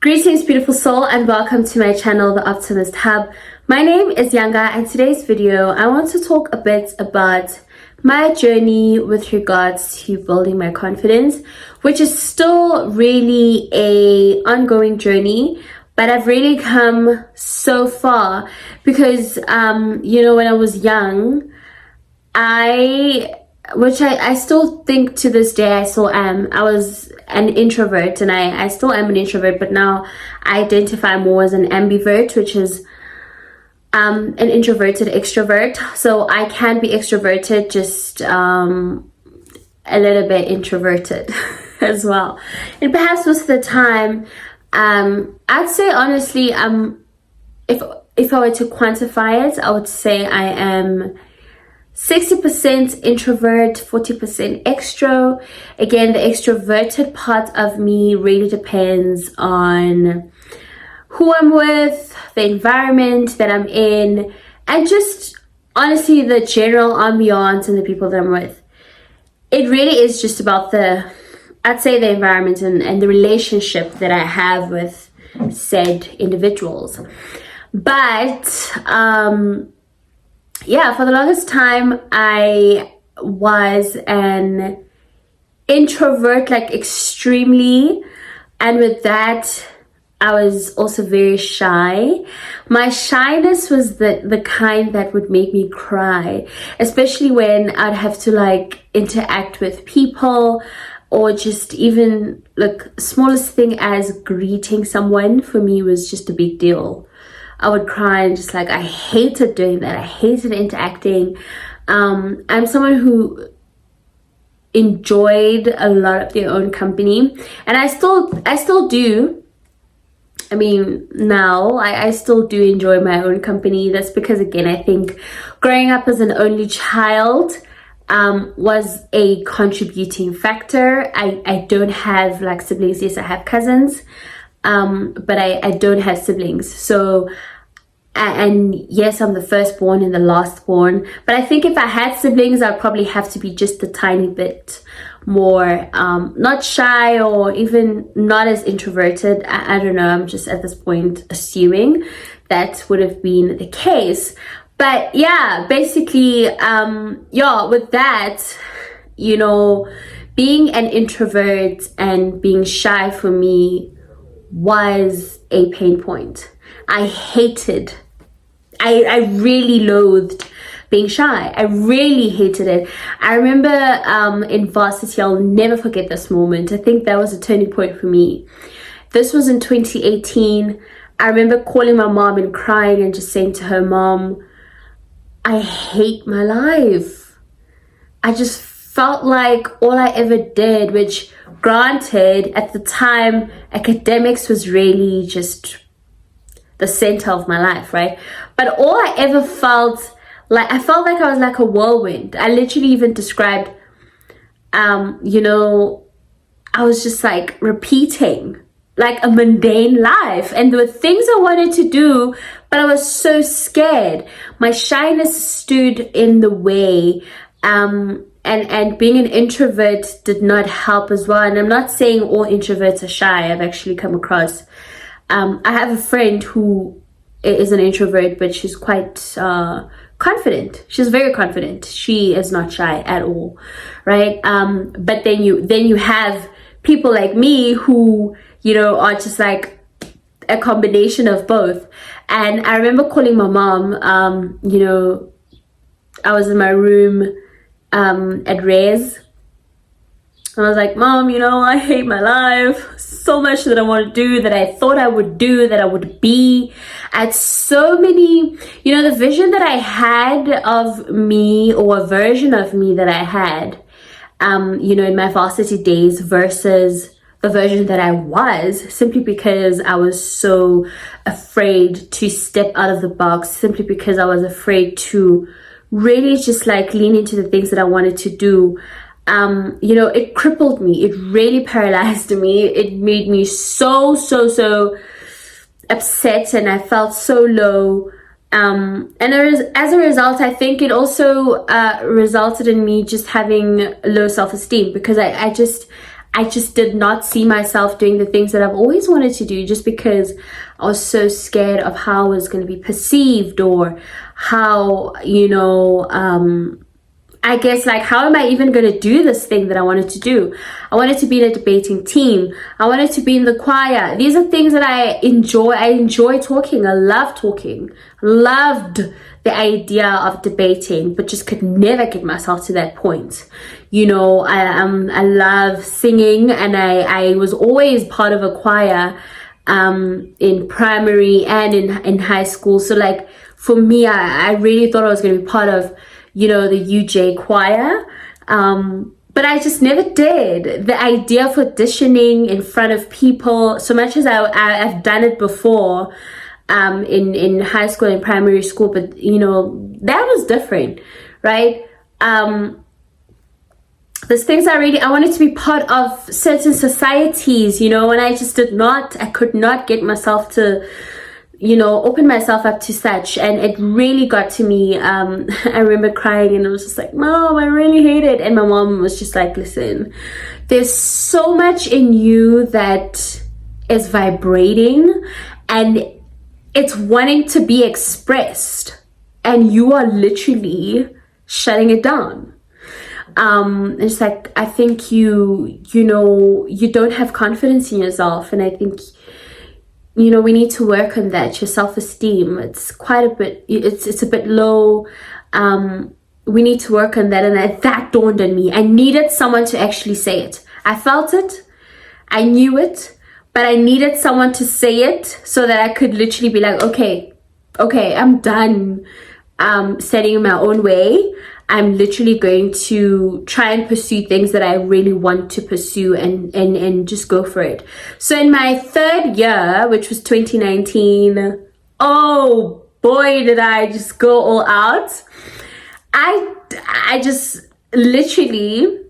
Greetings, beautiful soul, and welcome to my channel, The Optimist Hub. My name is Yanga, and today's video I want to talk a bit about my journey with regards to building my confidence, which is still really a ongoing journey, but I've really come so far because when I was young, I still think to this day I still am. I was an introvert, and I still am an introvert, but now I identify more as an ambivert, which is an introverted extrovert. So I can be extroverted, just a little bit introverted as well. And perhaps most of the time, I'd say honestly, if I were to quantify it, I would say I am 60% introvert, 40% extro. Again, the extroverted part of me really depends on who I'm with, the environment that I'm in, and just honestly the general ambiance and the people that I'm with. It really is just about I'd say the environment and the relationship that I have with said individuals. But for the longest time, I was an introvert, like extremely. And with that, I was also very shy. My shyness was the kind that would make me cry, especially when I'd have to interact with people, or just even smallest thing as greeting someone for me was just a big deal. I would cry and just I hated doing that. I hated interacting. I'm someone who enjoyed a lot of their own company, and I still do. I mean, now I still do enjoy my own company. That's because, again, I think growing up as an only child was a contributing factor. I don't have siblings. Yes, I have cousins, but I don't have siblings. So, and yes, I'm the firstborn and the lastborn, but I think if I had siblings, I'd probably have to be just a tiny bit more not shy, or even not as introverted. I don't know, I'm just at this point assuming that would have been the case. But yeah, basically with that, being an introvert and being shy for me was a pain point. I really loathed being shy. I really hated it. I remember in varsity, I'll never forget this moment. I think that was a turning point for me. This was in 2018. I remember calling my mom and crying and just saying to her, "Mom, I hate my life." I just felt like all I ever did, which granted at the time academics was really just the center of my life, right? But all I ever felt I felt like I was like a whirlwind. I literally even described I was just repeating a mundane life, and there were things I wanted to do, but I was so scared. My shyness stood in the way, and being an introvert did not help as well. And I'm not saying all introverts are shy. I've actually come across I have a friend who is an introvert, but she's quite confident. She's very confident. She is not shy at all, right? But then you have people like me who are just a combination of both. And I remember calling my mom. I was in my room at Ray's. I was like, "Mom, I hate my life so much, that I want to do, that I thought I would do, that I would be." I had so many, the vision that I had of me, or a version of me that I had, in my varsity days versus the version that I was, simply because I was so afraid to step out of the box, simply because I was afraid to really just lean into the things that I wanted to do. It crippled me. It really paralyzed me. It made me so upset, and I felt so low. And as a result, I think it also resulted in me just having low self-esteem, because I just did not see myself doing the things that I've always wanted to do, just because I was so scared of how I was going to be perceived, or how, I guess, like, how am I even going to do this thing that I wanted to do? I wanted to be in a debating team. I wanted to be in the choir. These are things that I enjoy. I enjoy talking. I love talking. Loved the idea of debating, but just could never get myself to that point. I love singing, and I was always part of a choir in primary and in high school. So, like, for me, I really thought I was going to be part of the UJ choir, but I just never did. The idea of auditioning in front of people, so much as I've done it before, in high school and primary school, but that was different, right? There's things I wanted to be part of certain societies, and I just I could not get myself to open myself up to such. And it really got to me. I remember crying, and I was just like, Mom, I really hate it. And my mom was just like, listen, there's so much in you that is vibrating, and it's wanting to be expressed, and you are literally shutting it down. It's like, I think you don't have confidence in yourself, and I think we need to work on that. Your self-esteem, it's quite a bit, it's a bit low. We need to work on that. And that dawned on me. I needed someone to actually say it. I felt it, I knew it, but I needed someone to say it so that I could literally be like, okay, I'm done setting in my own way. I'm literally going to try and pursue things that I really want to pursue, and just go for it. So in my third year, which was 2019, oh boy, did I just go all out. I just literally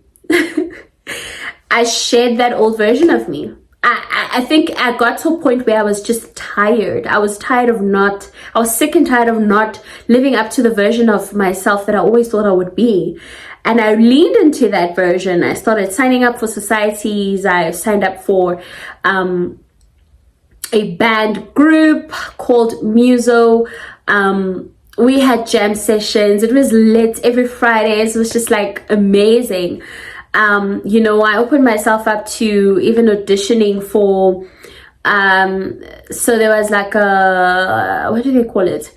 I shared that old version of me. I think I got to a point where I was just tired. I was sick and tired of not living up to the version of myself that I always thought I would be. And I leaned into that version. I started signing up for societies. I signed up for a band group called Muso. We had jam sessions. It was lit every Fridays. It was just like amazing. I opened myself up to even auditioning for, so there was like what do they call it?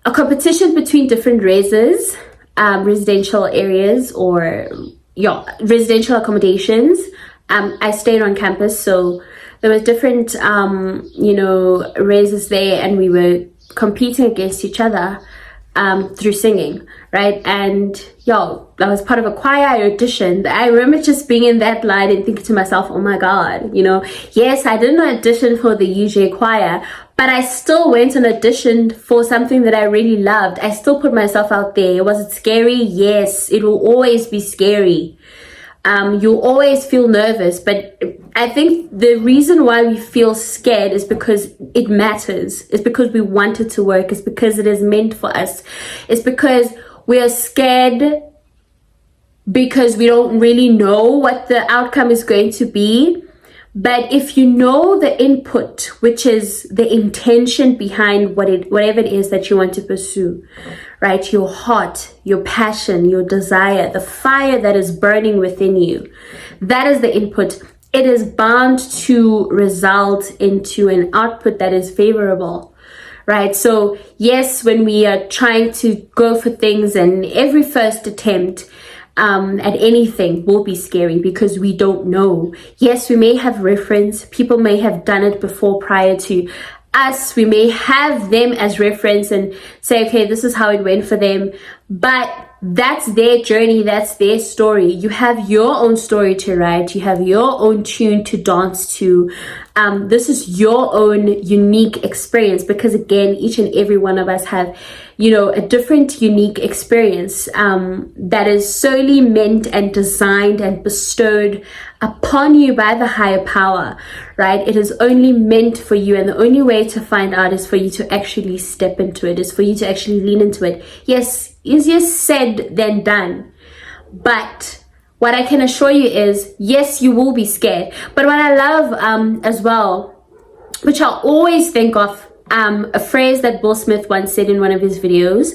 A competition between different races, residential areas, or residential accommodations. I stayed on campus, so there was different, races there, and we were competing against each other through singing, right? And I was part of a choir. I auditioned. I remember just being in that line and thinking to myself, oh my god, yes, I didn't audition for the UJ choir, but I still went and auditioned for something that I really loved. I still put myself out there. Was it scary? Yes, it will always be scary. You'll always feel nervous, but I think the reason why we feel scared is because it matters. It's because we want it to work. It's because it is meant for us. It's because we are scared because we don't really know what the outcome is going to be. But if you know the input, which is the intention behind whatever it is that you want to pursue, right? Your heart, your passion, your desire, the fire that is burning within you, that is the input. It is bound to result into an output that is favorable, right? So yes, when we are trying to go for things, and every first attempt at anything will be scary because we don't know. Yes, we may have reference. People may have done it before prior to us. We may have them as reference and say, okay, this is how it went for them. But that's their journey. That's their story. You have your own story to write. You have your own tune to dance to. This is your own unique experience, because again, each and every one of us have, a different unique experience that is solely meant and designed and bestowed upon you by the higher power, right? It is only meant for you, and the only way to find out is for you to actually step into it, is for you to actually lean into it. Yes, easier said than done, but what I can assure you is, yes, you will be scared. But what I love as well, which I always think of, a phrase that Will Smith once said in one of his videos.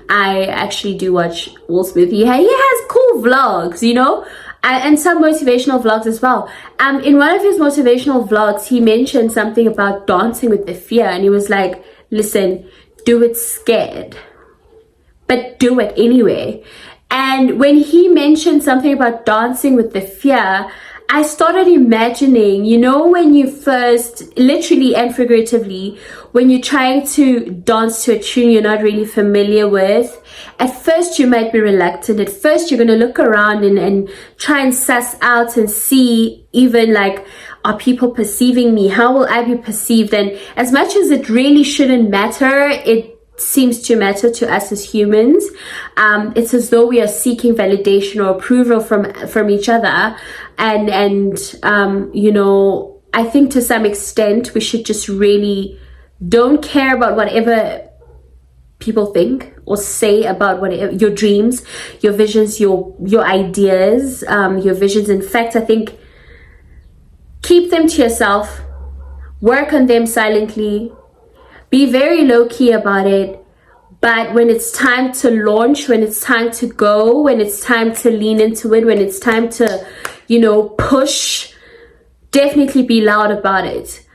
I actually do watch Will Smith. He has cool vlogs, you know, and some motivational vlogs as well. In one of his motivational vlogs, he mentioned something about dancing with the fear, and he was like, listen, do it scared, but do it anyway. And when he mentioned something about dancing with the fear, I started imagining, you know, when you first, literally and figuratively, when you're trying to dance to a tune you're not really familiar with, at first you might be reluctant. At first you're going to look around and try and suss out and see, even like, are people perceiving me? How will I be perceived? And as much as it really shouldn't matter, it seems to matter to us as humans. It's as though we are seeking validation or approval from each other, and you know, I think to some extent we should just really don't care about whatever people think or say about whatever your dreams, your visions, your ideas, your visions. In fact, I think keep them to yourself, work on them silently. Be very low-key about it, but when it's time to launch, when it's time to go, when it's time to lean into it, when it's time to, you know, push, definitely be loud about it.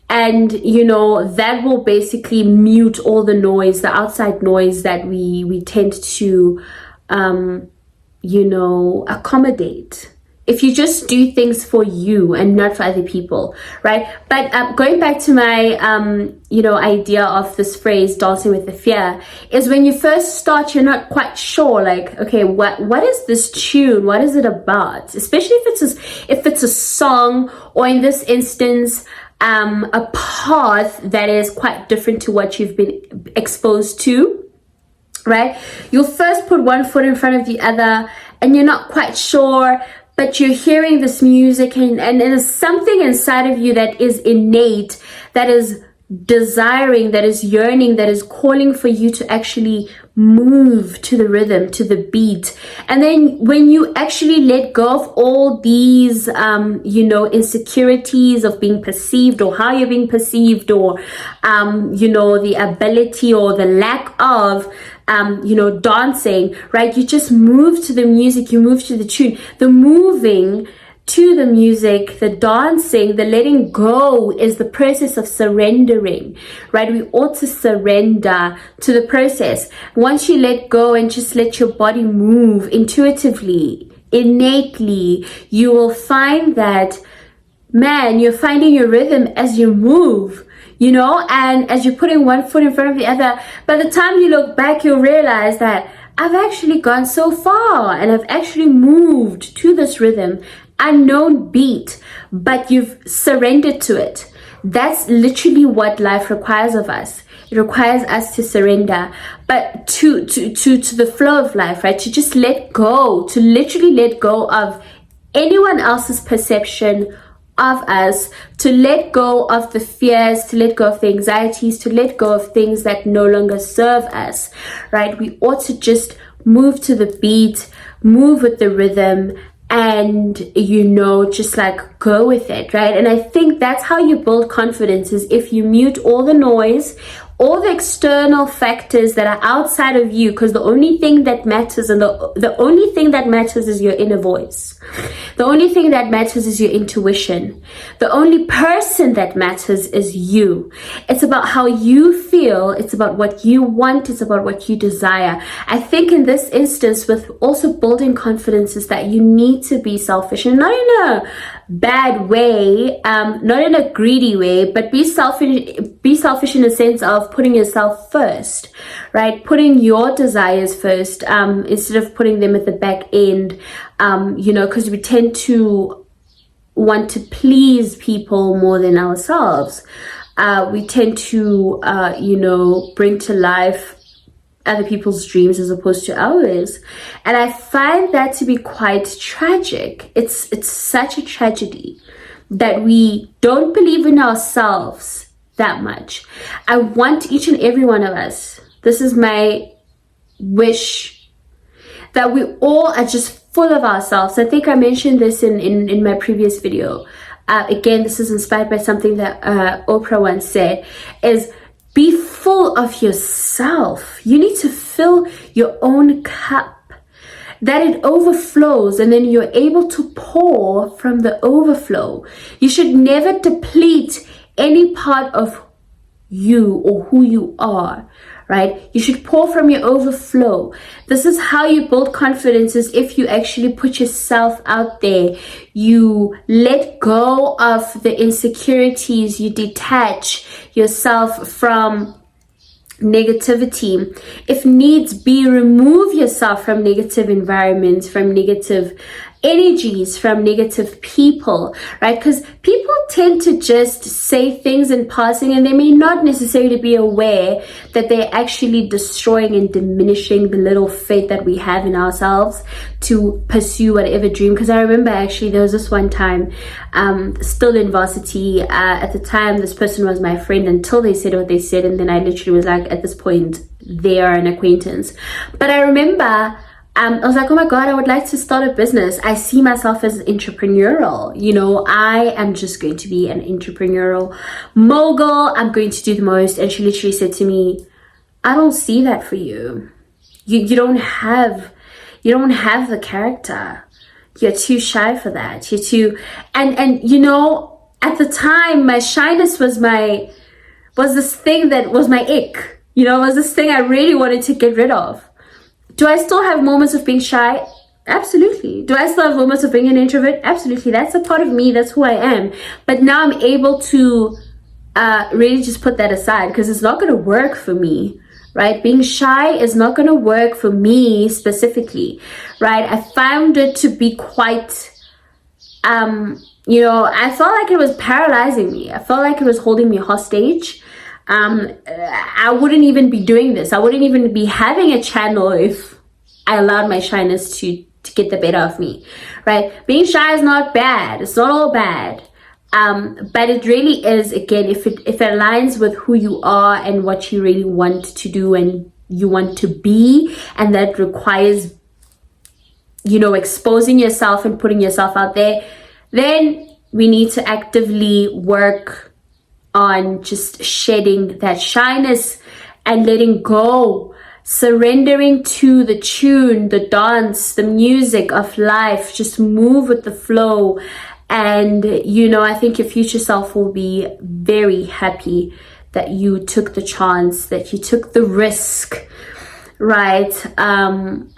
And, you know, that will basically mute all the noise, the outside noise that we tend to, you know, accommodate. If you just do things for you and not for other people, right? But going back to my, you know, idea of this phrase, dancing with the fear, is when you first start, you're not quite sure, like, okay, what is this tune? What is it about? Especially if it's a song, or in this instance, a path that is quite different to what you've been exposed to, right? You'll first put one foot in front of the other, and you're not quite sure. But you're hearing this music, and there's something inside of you that is innate, that is desiring, that is yearning, that is calling for you to actually move to the rhythm, to the beat. And then when you actually let go of all these, you know, insecurities of being perceived, or how you're being perceived, or, you know, the ability or the lack of, you know, dancing, right? You just move to the music, you move to the tune. The moving to the music, the dancing, the letting go is the process of surrendering, right? We ought to surrender to the process. Once you let go and just let your body move intuitively, innately, you will find that, man, you're finding your rhythm as you move, you know, and as you're putting one foot in front of the other. By the time you look back, you'll realize that I've actually gone so far, and I've actually moved to this rhythm, unknown beat, but you've surrendered to it. That's literally what life requires of us. It requires us to surrender, but to the flow of life, right? To just let go, to literally let go of anyone else's perception of us, to let go of the fears, to let go of the anxieties, to let go of things that no longer serve us, right? We ought to just move to the beat, move with the rhythm, and, you know, just like go with it, right? And I think that's how you build confidence, is if you mute all the noise, all the external factors that are outside of you, because the only thing that matters, and the only thing that matters is your inner voice. The only thing that matters is your intuition. The only person that matters is you. It's about how you feel. It's about what you want. It's about what you desire. I think in this instance, with also building confidence, is that you need to be selfish, and not in a bad way, not in a greedy way, but be selfish in the sense of putting yourself first, right? Putting your desires first, instead of putting them at the back end, you know, because we tend to want to please people more than ourselves. We tend to, you know, bring to life other people's dreams as opposed to ours. And I find that to be quite tragic. It's such a tragedy that we don't believe in ourselves that much. I want each and every one of us, this is my wish, that we all are just full of ourselves. I think I mentioned this in my previous video. Again, this is inspired by something that Oprah once said, is be full of yourself. You need to fill your own cup, that it overflows, and then you're able to pour from the overflow. You should never deplete any part of you or who you are, right? You should pour from your overflow. This is how you build confidence, is if you actually put yourself out there. You let go of the insecurities. You detach yourself from negativity. If needs be, remove yourself from negative environments, from negative energies, from negative people, right? Because people tend to just say things in passing, and they may not necessarily be aware that they're actually destroying and diminishing the little faith that we have in ourselves to pursue whatever dream. Because I remember actually there was this one time, still in varsity, at the time this person was my friend until they said what they said, and then I literally was like, at this point they are an acquaintance. But I remember I was like, oh my God, I would like to start a business. I see myself as entrepreneurial. You know, I am just going to be an entrepreneurial mogul. I'm going to do the most. And she literally said to me, I don't see that for you. You don't have the character. You're too shy for that. You're too, and you know, at the time, my shyness was this thing that was my ick. You know, it was this thing I really wanted to get rid of. Do I still have moments of being shy? Absolutely. Do I still have moments of being an introvert? Absolutely. That's a part of me. That's who I am. But now I'm able to really just put that aside, because it's not going to work for me, right? Being shy is not going to work for me specifically, right? I found it to be quite, you know, I felt like it was paralyzing me. I felt like it was holding me hostage. I wouldn't even be doing this. I wouldn't even be having a channel if I allowed my shyness to get the better of me, right? Being shy is not bad. It's not all bad. But it really is, again, if it aligns with who you are and what you really want to do and you want to be, and that requires, you know, exposing yourself and putting yourself out there, then we need to actively work on just shedding that shyness and letting go, surrendering to the tune, the dance, the music of life. Just move with the flow. And, you know, I think your future self will be very happy that you took the chance, that you took the risk, right? And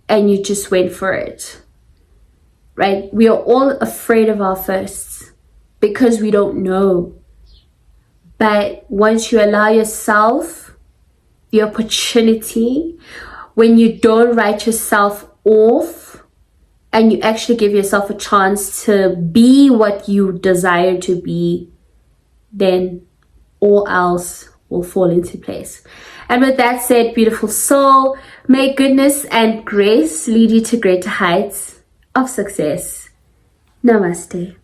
you just went for it, right? We are all afraid of our firsts because we don't know. But once you allow yourself the opportunity, when you don't write yourself off and you actually give yourself a chance to be what you desire to be, then all else will fall into place. And with that said, beautiful soul, may goodness and grace lead you to greater heights of success. Namaste.